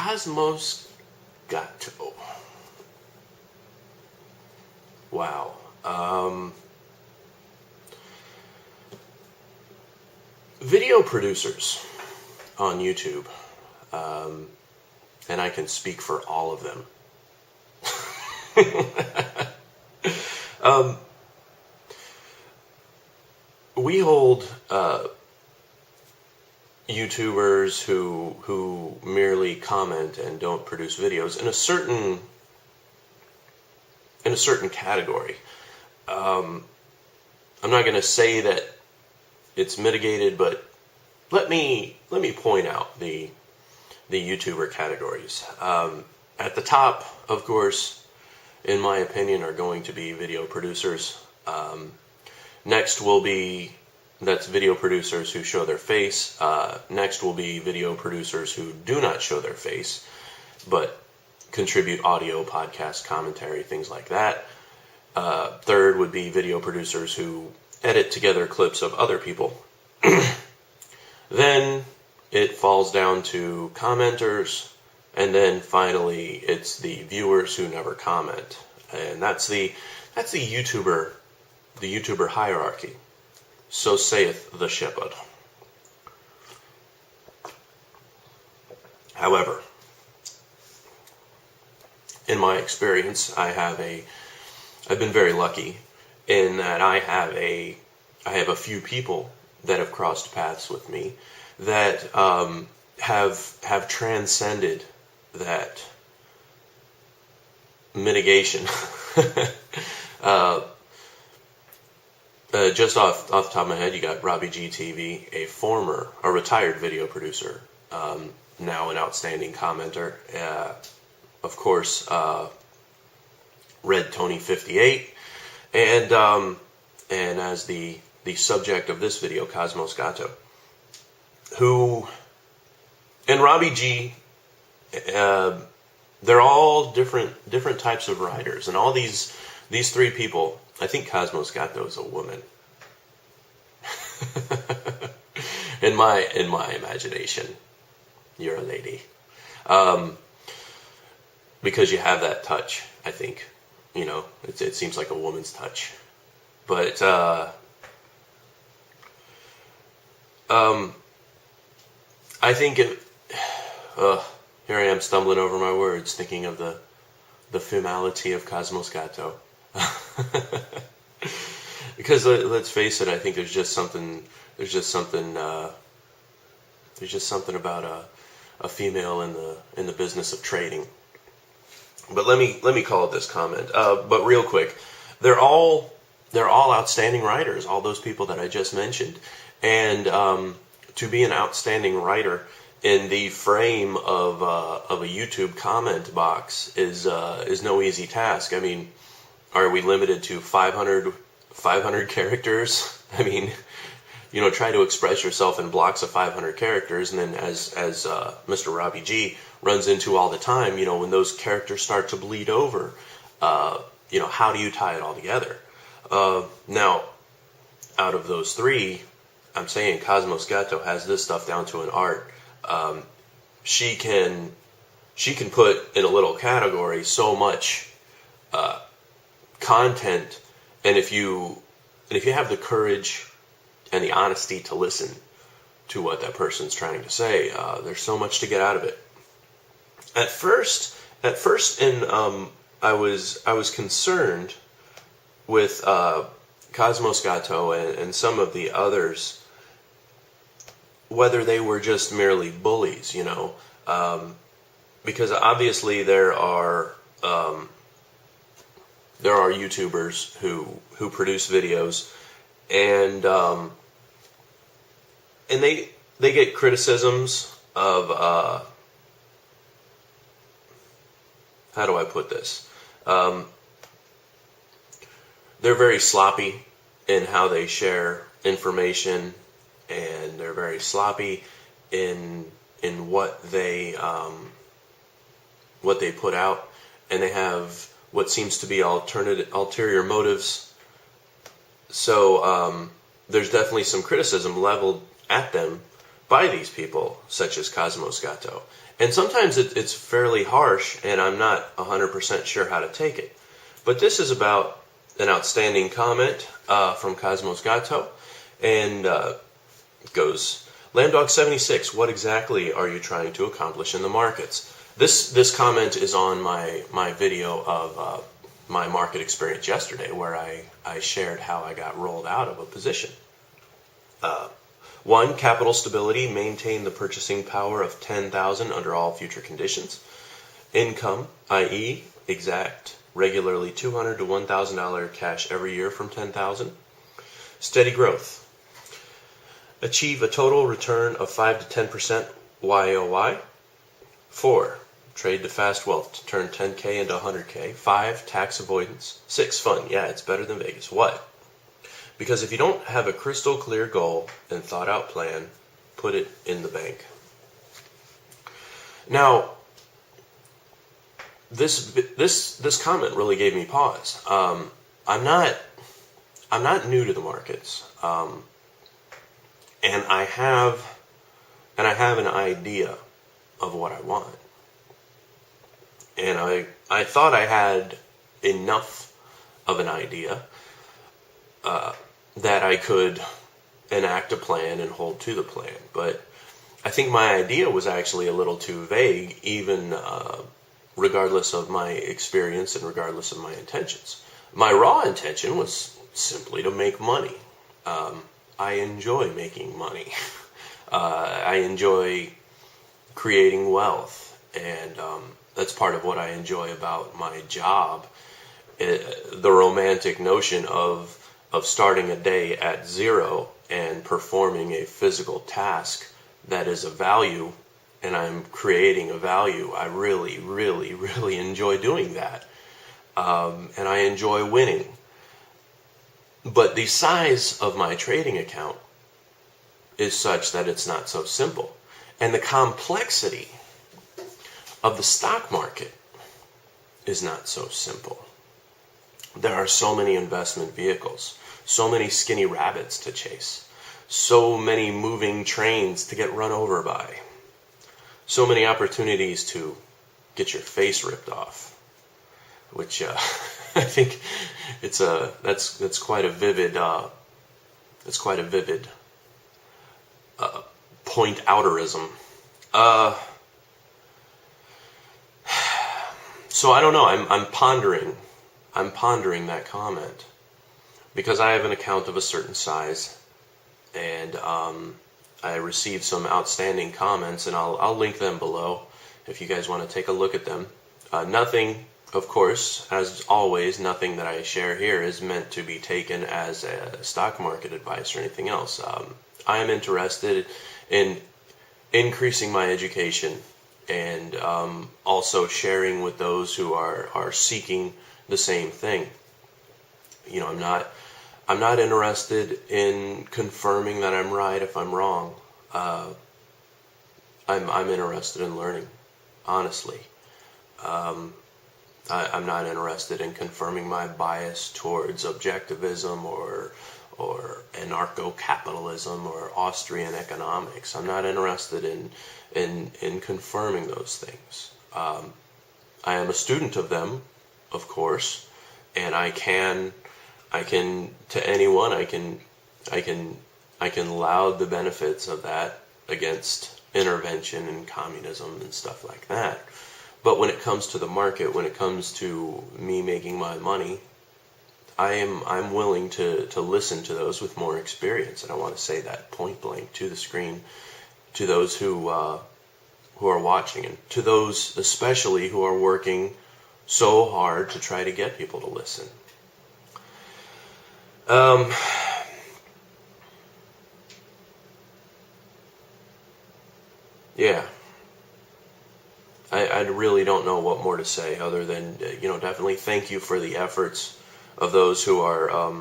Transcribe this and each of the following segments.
Cosmosgato. Wow. Video producers on YouTube, and I can speak for all of them. We hold YouTubers who merely comment and don't produce videos in a certain category. I'm not going to say that it's mitigated, but let me point out the YouTuber categories. At the top, of course, in my opinion, are going to be video producers. Next will be, that's video producers who show their face. Next will be video producers who do not show their face, but contribute audio, podcast, commentary, things like that. Third would be video producers who edit together clips of other people. Then it falls down to commenters, and then finally it's the viewers who never comment. And that's the YouTuber hierarchy. So saith the shepherd. However, in my experience, I've been very lucky in that I have a few people that have crossed paths with me that have transcended that mitigation. Just off the top of my head, you got Robbie G TV, a retired video producer, now an outstanding commenter. Of course, Red Tony 58, and as the subject of this video, Cosmosgato, who, and Robbie G, they're all different types of writers, and all these three people. I think Cosmosgato is a woman. in my imagination, you're a lady, because you have that touch. I think, it seems like a woman's touch, but I think here I am stumbling over my words, thinking of the femality of Cosmosgato. Because let's face it, I think there's just something about a female in the business of trading. But let me call it this comment. But real quick, they're all outstanding writers. All those people that I just mentioned, and to be an outstanding writer in the frame of a YouTube comment box is no easy task. I mean, are we limited to 500 characters? I mean, try to express yourself in blocks of 500 characters, and then as Mr. Robbie G runs into all the time, when those characters start to bleed over, how do you tie it all together? Now, out of those three, I'm saying Cosmosgato has this stuff down to an art. She can put in a little category so much content, and if you have the courage and the honesty to listen to what that person's trying to say, there's so much to get out of it. At first, I was concerned with Cosmosgato and some of the others, whether they were just merely bullies, because obviously there are YouTubers who produce videos, and they get criticisms of how do I put this? They're very sloppy in how they share information, and they're very sloppy in what they put out, and they have what seems to be ulterior motives. So there's definitely some criticism leveled at them by these people, such as Cosmosgato. And sometimes it's fairly harsh, and I'm not 100% sure how to take it. But this is about an outstanding comment from Cosmosgato, and it goes, Lambdog76, what exactly are you trying to accomplish in the markets? This comment is on my video of my market experience yesterday, where I shared how I got rolled out of a position. 1, capital stability, maintain the purchasing power of 10,000 under all future conditions. Income, i.e., exact, regularly $200 to $1,000 cash every year from 10,000. Steady growth. Achieve a total return of 5 to 10% YOY. 4, trade to fast wealth to turn 10K into 100K. 5, tax avoidance. 6, fun. Yeah, it's better than Vegas. What? Because if you don't have a crystal clear goal and thought out plan, put it in the bank. Now, this comment really gave me pause. I'm not new to the markets, and I have an idea of what I want, and I thought I had enough of an idea that I could enact a plan and hold to the plan. But I think my idea was actually a little too vague, even regardless of my experience and regardless of my intentions. My raw intention was simply to make money. I enjoy making money. I enjoy creating wealth, and that's part of what I enjoy about my job. The romantic notion of starting a day at 0 and performing a physical task that is of value, and I'm creating a value. I really, really, really enjoy doing that. And I enjoy winning. But the size of my trading account is such that it's not so simple. And the complexity of the stock market is not so simple. There are so many investment vehicles, so many skinny rabbits to chase, so many moving trains to get run over by, so many opportunities to get your face ripped off, which I think that's quite a vivid point outerism. So I don't know. I'm pondering that comment because I have an account of a certain size, and I received some outstanding comments, and I'll link them below if you guys want to take a look at them. Nothing, of course, as always, nothing that I share here is meant to be taken as a stock market advice or anything else. I am interested in increasing my education and also sharing with those who are seeking the same thing. You know, I'm not interested in confirming that I'm right if I'm wrong. I'm interested in learning, honestly. I'm not interested in confirming my bias towards objectivism or anarcho-capitalism or Austrian economics. I'm not interested in confirming those things. I am a student of them, of course, and I can to anyone I can laud the benefits of that against intervention and communism and stuff like that. But when it comes to the market, when it comes to me making my money, I'm willing to listen to those with more experience, and I want to say that point blank to the screen, to those who are watching, and to those especially who are working so hard to try to get people to listen. Yeah. I really don't know what more to say other than, definitely thank you for the efforts of those who are,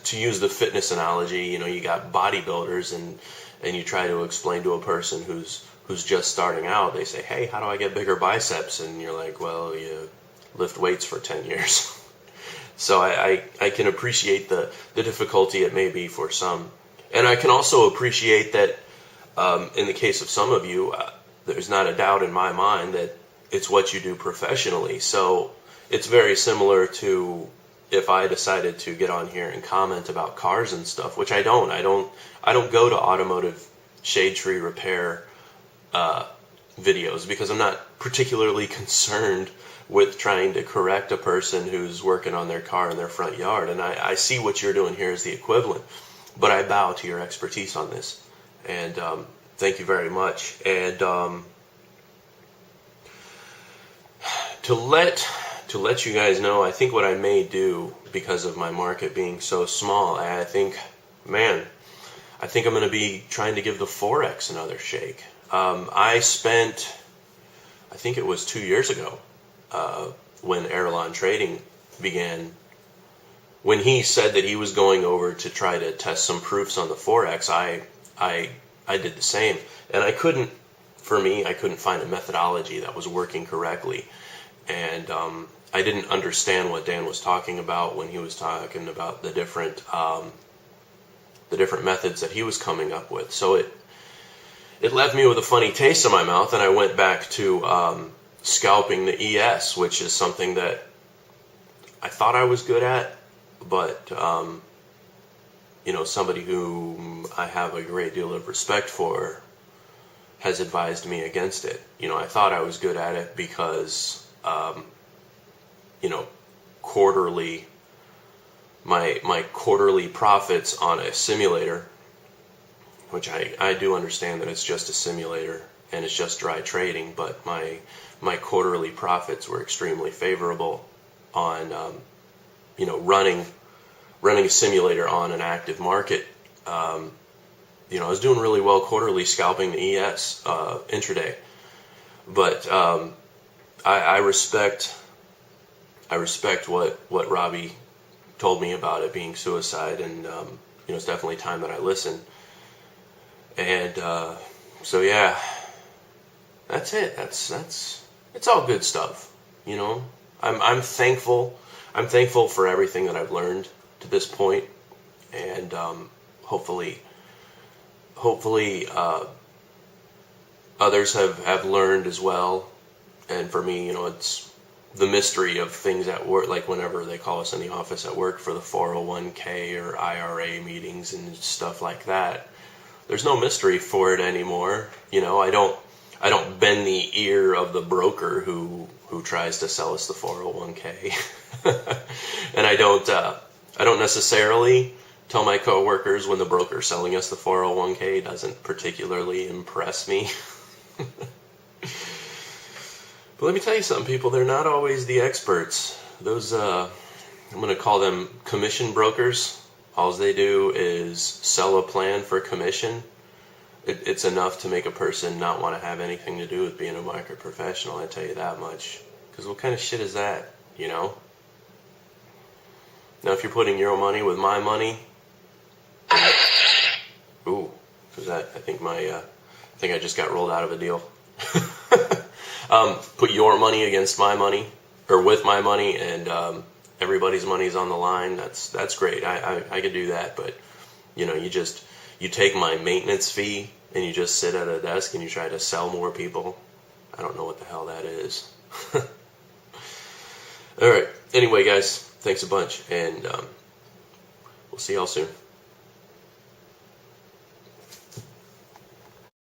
to use the fitness analogy, you got bodybuilders and you try to explain to a person who's just starting out, they say, hey, how do I get bigger biceps? And you're like, well, you lift weights for 10 years. So I can appreciate the difficulty it may be for some. And I can also appreciate that in the case of some of you, there's not a doubt in my mind that it's what you do professionally. So it's very similar to if I decided to get on here and comment about cars and stuff, which I don't. I don't go to automotive shade tree repair videos because I'm not particularly concerned with trying to correct a person who's working on their car in their front yard. And I see what you're doing here as the equivalent, but I bow to your expertise on this. And thank you very much. And to let you guys know, I think what I may do, because of my market being so small, I think I'm going to be trying to give the Forex another shake. I think it was 2 years ago, when Erlon Trading began, when he said that he was going over to try to test some proofs on the Forex, I did the same. And I couldn't find a methodology that was working correctly. And I didn't understand what Dan was talking about when he was talking about the different methods that he was coming up with. So it left me with a funny taste in my mouth, and I went back to scalping the ES, which is something that I thought I was good at, but somebody whom I have a great deal of respect for has advised me against it. I thought I was good at it because quarterly, my quarterly profits on a simulator, which I do understand that it's just a simulator and it's just dry trading, but my quarterly profits were extremely favorable on running a simulator on an active market. I was doing really well quarterly scalping the ES intraday, but I respect what Robbie told me about it being suicide, and it's definitely time that I listen. And so yeah, that's it. It's all good stuff. I'm thankful. I'm thankful for everything that I've learned to this point, and hopefully others have learned as well. And for me, it's the mystery of things at work, like whenever they call us in the office at work for the 401k or IRA meetings and stuff like that. There's no mystery for it anymore. I don't bend the ear of the broker who tries to sell us the 401k. And I don't necessarily tell my coworkers when the broker selling us the 401k doesn't particularly impress me. But let me tell you something, people. They're not always the experts. Those, I'm going to call them commission brokers. All they do is sell a plan for commission. It's enough to make a person not want to have anything to do with being a market professional, I tell you that much. Because what kind of shit is that, Now, if you're putting your money with my money, ooh, because I think I just got rolled out of a deal. Put your money against my money, or with my money, and everybody's money's on the line. That's great. I could do that, but you take my maintenance fee and you just sit at a desk and you try to sell more people. I don't know what the hell that is. All right. Anyway, guys, thanks a bunch, and we'll see y'all soon.